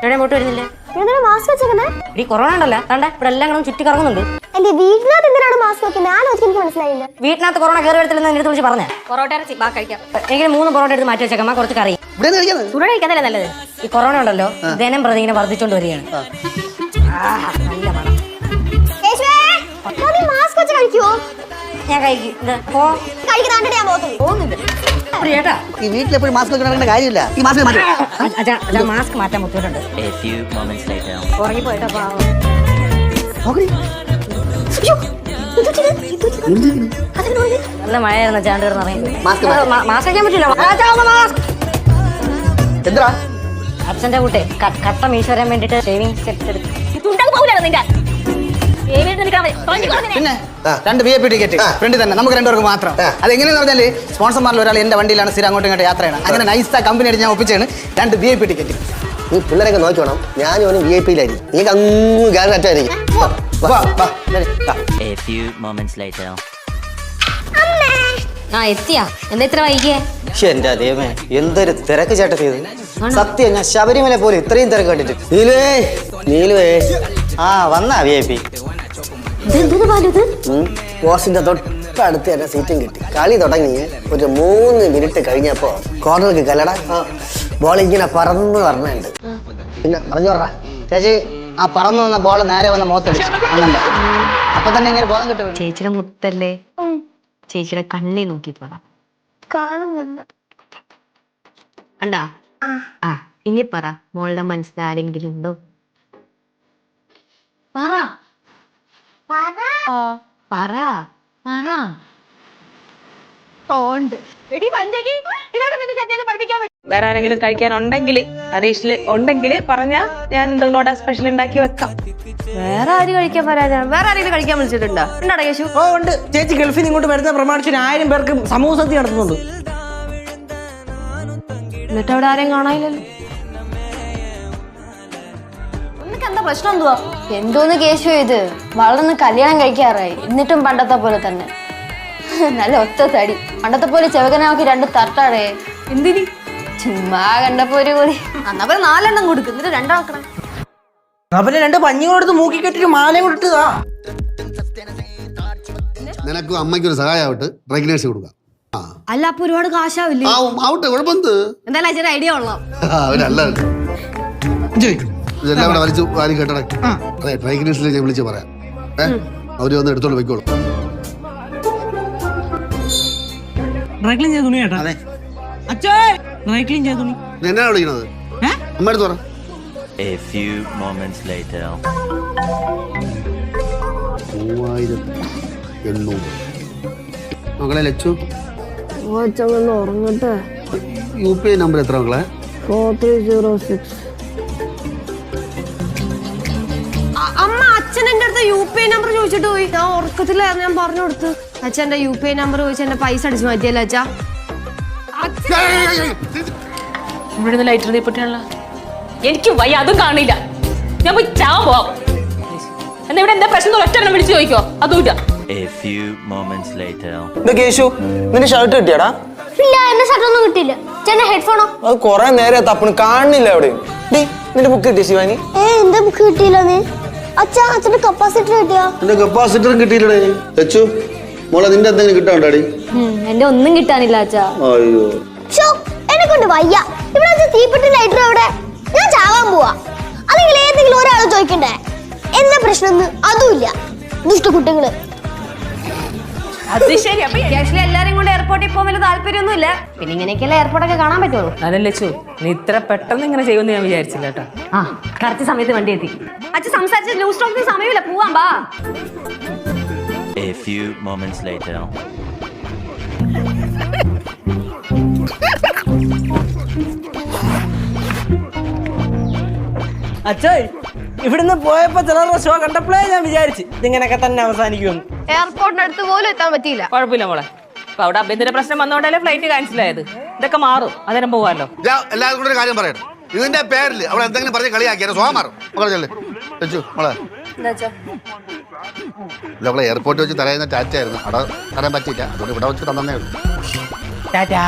എവിടെ മുട്ട് വരുന്നില്ല? മാസ്ക് വെച്ചേക്കുന്നേ ഈ കൊറോണ ഉണ്ടല്ലോ കണ്ടേ ഇവിടെ എല്ലാം കൂടെ ചുറ്റി കറങ്ങുന്നുണ്ട്. എന്റെ വീട്ടിനകത്ത് എന്തിനാണ് മാസ്ക് വെക്കുന്നത്? എനിക്ക് മനസ്സിലായില്ല. വീട്ടിനകത്ത് കൊറോണ കയറി വരത്തില്ലെന്ന് എന്റെ അടുത്ത് വിളിച്ച് പറഞ്ഞേ. പൊറോട്ട ഇറച്ചി ബാ കഴിക്കാം. എനിക്ക് 3 പൊറോട്ട എടുത്ത് മാറ്റി വെച്ചേക്കാം. കുറച്ച് കറി ചൂട് കഴിക്കാതല്ലേ നല്ലത്. ഈ കൊറോണ ഉണ്ടല്ലോ ദിനം പ്രതി ഇങ്ങനെ വർദ്ധിച്ചോണ്ട് വരികയാണ്. നല്ല മണം. മാസ്ക് വെച്ച് കഴിക്കുവോ? ഞാൻ കഴിക്കും. ഈ വീട്ടിലെപ്പോഴും മാസ്ക് വെക്കേണ്ട കാര്യമില്ല. ഈ മാസ്ക് മാസ്ക് മാറ്റാൻ ബുദ്ധിമുട്ടുണ്ട്. ഉറങ്ങിപ്പോയിട്ടോ പാവം. നല്ല മഴയായിരുന്നു. ചാണ്ട് കിടന്ന് മാസ്ക് വയ്ക്കാൻ പറ്റില്ല. എന്താ അച്ഛന്റെ കൂട്ടെ കട്ട മീശ വരാൻ വേണ്ടിട്ട് ഷേവിംഗ് സെറ്റ് എടുത്തു. പിന്നെ 2 VIP ടിക്കറ്റ് ഫ്രണ്ട് തന്നെ നമുക്ക് 2 പേർക്ക് മാത്രം. അതെങ്ങനെയാന്ന് പറഞ്ഞാല് സ്പോൺസർമാരിൽ ഒരാൾ എന്റെ വണ്ടിയിലാണ് സ്ഥിരം അങ്ങോട്ടും ഇങ്ങോട്ട് യാത്രയാണ്. അങ്ങനെ നൈസാ കമ്പനി ആയിട്ട് ഞാൻ ഒപ്പിച്ചാണ് 2 VIP ടിക്കറ്റ്. നീ പിള്ളേരൊക്കെ നോക്കണം. ഞാനും VIP-യിലായിരിക്കും. നീക്ക് അങ്ങ് ഗ്യാരറ്റായിരിക്കും. എത്തിയാ എന്താ ഇത്ര വൈകിയേ? എന്റെ ദൈവമേ എന്തൊരു തിരക്ക് ചേട്ടത്തി ഇത്. സത്യം ഞാൻ ശബരിമല പോലെ ഇത്രയും തിരക്ക് കണ്ടിട്ട്. നീലുവേ വന്നാ VIP. ബോസിന്റെ തൊട്ടടുത്ത് തന്നെ സീറ്റും കിട്ടി. കളി തുടങ്ങി ഒരു 3 മിനിറ്റ് കഴിഞ്ഞപ്പോ കോർണർക്ക് കല്ലട ബോൾ ഇങ്ങനെ പറന്ന് പറഞ്ഞുണ്ട്. പിന്നെ പറഞ്ഞു പറ ചേച്ചി ആ പറന്നു വന്ന ബോൾ നേരെ വന്ന മുഖത്തടിച്ചു. അങ്ങനെ അപ്പൊ തന്നെ ഇങ്ങനെ ബോധം കിട്ടും. ചേച്ചിയുടെ മുത്തല്ലേ, ചേച്ചിയുടെ കണ്ണി നോക്കി പറ. കാണുന്നില്ല. കണ്ടാ? ഇനി പറ മോളുടെ മനസ്സിൽ ആരെങ്കിലും ഉണ്ടോ? പറ പറ പറ. വേറെ ആരെങ്കിലും കഴിക്കാനുണ്ടെങ്കിൽ ഹരീഷില് ഉണ്ടെങ്കിൽ പറഞ്ഞാ ഞാൻ എന്തെങ്കിലും സ്പെഷ്യൽ ഉണ്ടാക്കി വെക്കാം. വേറെ ആര് കഴിക്കാൻ വരാനാണ്? വേറെ ആരെങ്കിലും കഴിക്കാൻ വിളിച്ചിട്ടുണ്ടോ? ഉണ്ടാ യേശു? ഉണ്ട്. ചേച്ചി ഗൾഫിൽ നിന്ന് ഇങ്ങോട്ട് വരുന്ന പ്രമാണിച്ചിന് 1000 പേർക്ക് സമൂഹ സദ്യ നടത്തുന്നുണ്ട്. എന്നിട്ട് അവിടെ ആരെയും കാണാനില്ലല്ലോ. എന്താ പ്രശ്നം? എന്തുവാ? എന്തോന്ന് കേശു ഇത്? വളർന്ന് കല്യാണം കഴിക്കാറായി, എന്നിട്ടും പണ്ടത്തെ പോലെ തന്നെ. നല്ല ഒത്ത തടി. പണ്ടത്തെ പോലെ ചെവകനാക്കി 2 തട്ടാടേ. എന്തിനി? ചുമ്മാ കണ്ടപ്പോ ഒരു കൂടി. എന്നാ 4 എണ്ണം കൊടുക്കും. എന്നിട്ട് 2 ആക്കണം. അവന് 2 പഞ്ഞികളെടുത്ത് മൂക്കി കെട്ടിട്ട് മാലയും കൊടുത്തതാ. നിനക്കും അമ്മയ്ക്കും ഒരു സഹായമായിട്ട് പ്രഗ്നൻസി കൊടുക്കാം. അല്ല അപ്പൊ ഒരുപാട് കാശാവില്ലേ? ആവട്ടെ, കുഴപ്പമെന്ത്? എന്തായാലും അച്ഛൻ ഐഡിയ ഉള്ളാം. അവനല്ല ഇതെല്ലാം കൂടെ വലിച്ചു വാരി കേട്ടട. അതെ, പ്രഗ്നൻസിൽ ഞാൻ വിളിച്ച് പറയാം. അവര് വന്ന് എടുത്തോണ്ട് വെക്കോളൂ. എന്നാ വിളിക്കണത്? അമ്മ എടുത്ത് പറ. A few moments later. 3800. മകളെ ലച്ചു ഉറങ്ങട്ടെ. UPI നമ്പർ എത്ര മകളെ? 4306. അമ്മ അച്ഛൻ എന്റെ അടുത്ത് UPI നമ്പർ ചോദിച്ചിട്ട് പോയി. ഞാൻ ഉറക്കത്തിലായിരുന്നു. ഞാൻ പറഞ്ഞു കൊടുത്തു. അച്ഛന്റെ UPI നമ്പർ ചോദിച്ചു എന്റെ പൈസ അടിച്ചു മാറ്റിയല്ലോ അച്ഛാ. ഇവിടെ ലൈറ്റർ തീപ്പെട്ടിയാണല്ലോ. എനിക്ക് വയ്യ, അതും കാണില്ല. ഞാൻ പോയി ചാവാൻ പോവാം. എന്നാ ഇവിടെ എന്താ പ്രശ്നം? ഒറ്റ വിളിച്ചു ചോദിക്കോ? അതുമില്ല. A few moments later. Keshu നിന്റെ ഷർട്ട് കിട്ടിയാടാ? ഇല്ല, എന്റെ ഷർട്ടൊന്നും കിട്ടിയില്ല. ചേട്ടന്റെ ഹെഡ്ഫോണോ? അത് കൊറേ നേരെ തപ്പണ് കാണുന്നില്ല അവിടെ. നിന്റെ ബുക്ക് കിട്ടിയ ശിവാനി? എന്റെ ബുക്ക് കിട്ടിയില്ല. അച്ഛന്റെ കപ്പാസിറ്റർ കിട്ടിയാ? എന്റെ കപ്പാസിറ്ററും കിട്ടിയില്ലേ ലച്ചു? മോളെ നിന്റെ എന്തെങ്കിലും കിട്ടാണ്ടാടി? എന്റെ ഒന്നും കിട്ടാനില്ല അച്ഛാ. അയ്യോ എന്നെ കൊണ്ട് വയ്യ. ഇവിടെ തീപ്പെട്ടി ലൈറ്റർ എവിടെ? ഞാൻ ചാവാൻ പോവാ. അല്ലെങ്കിൽ ഏതെങ്കിലും ഒരാൾ ചോദിക്കണ്ടേ എന്താ പ്രശ്നം? അതുമില്ല. ദുഷ്ട കുട്ടികള്. അത് ശരി. അപ്പൊ ആക്ച്വലി എല്ലാരും കൊണ്ട് എയർപോർട്ടിൽ പോകാൻ വലിയ താല്പര്യമൊന്നുമില്ല. പിന്നെ ഇങ്ങനെയൊക്കെയല്ലേ എയർപോർട്ടൊക്കെ കാണാൻ പറ്റുള്ളൂ. അതല്ലേ ചോ, നീ ഇത്ര പെട്ടെന്ന് ഇങ്ങനെ ചെയ്യുമെന്ന് ഞാൻ വിചാരിച്ചില്ല കേട്ടോ. കറക്റ്റ് സമയത്ത് വണ്ടി എത്തി. അച്ഛൻ സംസാരിച്ച ന്യൂസ് സ്റ്റോക്കിന് സമയമില്ല. പോവാൻ ബാ. A few moments later. അച്ഛാ ഇവിടുന്ന് പോയപ്പോ ചിലരുടെ ഷോ കണ്ടപ്പോഴേ ഞാൻ വിചാരിച്ചു ഇതിങ്ങനെയൊക്കെ തന്നെ അവസാനിക്കുമെന്ന്. എയർപോർട്ടിനടുത്ത് പോലും എത്താൻ പറ്റിയില്ല. കുഴപ്പമില്ല മോളെ. അപ്പൊ അവിടെ ആഭ്യന്തര പ്രശ്നം വന്നോണ്ടല്ലേ ഫ്ലൈറ്റ് ക്യാൻസൽ ആയത്. ഇതൊക്കെ മാറും. അന്നേരം പോവാല്ലോ. എല്ലാവർക്കും കൂടെ ഒരു കാര്യം പറയണം. ഇതിന്റെ പേരിൽ അവൾ എന്തെങ്കിലും പറഞ്ഞ് കളിയാക്കിയാൽ സോമാറും. മകളെ ലച്ചു മോളെ അവളെ എയർപോർട്ടിൽ വെച്ച് തലേന്ന ടാറ്റായിരുന്നു. അവിടെ തരാൻ പറ്റിയില്ല. അതുകൊണ്ട് ഇവിടെ വെച്ച് തന്നേ ഉള്ളൂ. ടാറ്റാ.